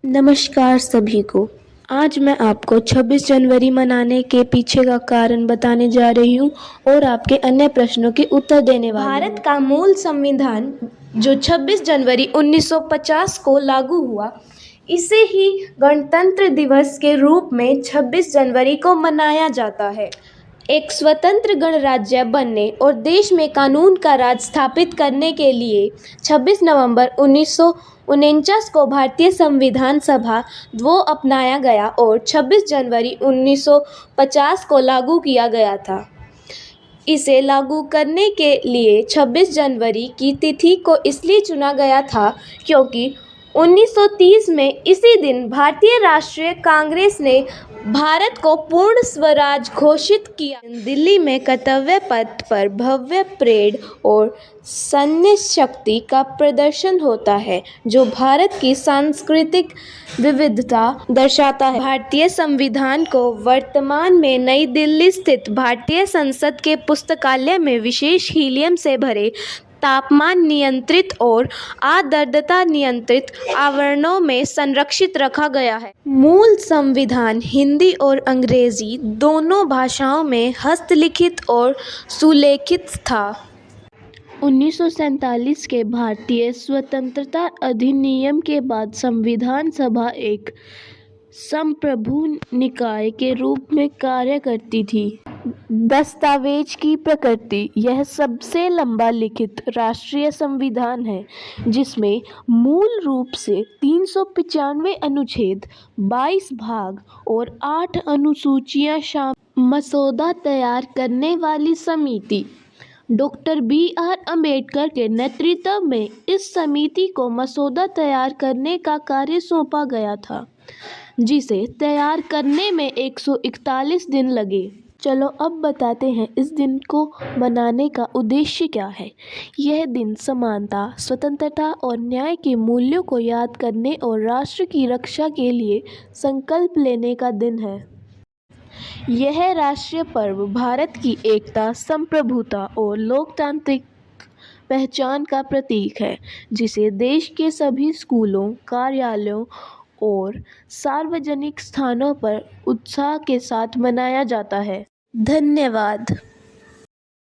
नमस्कार सभी को। आज मैं आपको 26 जनवरी मनाने के पीछे का कारण बताने जा रही हूँ और आपके अन्य प्रश्नों के उत्तर देने वाली हूँ। भारत का मूल संविधान जो 26 जनवरी 1950 को लागू हुआ, इसे ही गणतंत्र दिवस के रूप में 26 जनवरी को मनाया जाता है। एक स्वतंत्र गणराज्य बनने और देश में कानून का राज स्थापित करने के लिए 26 नवंबर 1949 को भारतीय संविधान सभा द्वो अपनाया गया और 26 जनवरी 1950 को लागू किया गया था। इसे लागू करने के लिए 26 जनवरी की तिथि को इसलिए चुना गया था क्योंकि 1930 में इसी दिन भारतीय राष्ट्रीय कांग्रेस ने भारत को पूर्ण स्वराज घोषित किया। दिल्ली में कर्तव्य पथ पर भव्य परेड और सैन्य शक्ति का प्रदर्शन होता है जो भारत की सांस्कृतिक विविधता दर्शाता है। भारतीय संविधान को वर्तमान में नई दिल्ली स्थित भारतीय संसद के पुस्तकालय में विशेष हीलियम से भरे तापमान नियंत्रित और आर्द्रता नियंत्रित आवरणों में संरक्षित रखा गया है। मूल संविधान हिंदी और अंग्रेजी दोनों भाषाओं में हस्तलिखित और सुलेखित था। 1947 के भारतीय स्वतंत्रता अधिनियम के बाद संविधान सभा एक संप्रभु निकाय के रूप में कार्य करती थी। दस्तावेज की प्रकृति: यह सबसे लंबा लिखित राष्ट्रीय संविधान है जिसमें मूल रूप से 395 अनुच्छेद, 22 भाग और 8 अनुसूचियां शामिल। मसौदा तैयार करने वाली समिति: डॉक्टर बी.आर. अम्बेडकर के नेतृत्व में इस समिति को मसौदा तैयार करने का कार्य सौंपा गया था, जिसे तैयार करने में 141 दिन लगे। चलो अब बताते हैं इस दिन को मनाने का उद्देश्य क्या है। यह दिन समानता, स्वतंत्रता और न्याय के मूल्यों को याद करने और राष्ट्र की रक्षा के लिए संकल्प लेने का दिन है। यह राष्ट्रीय पर्व भारत की एकता, संप्रभुता और लोकतांत्रिक पहचान का प्रतीक है, जिसे देश के सभी स्कूलों, कार्यालयों और सार्वजनिक स्थानों पर उत्साह के साथ मनाया जाता है। धन्यवाद।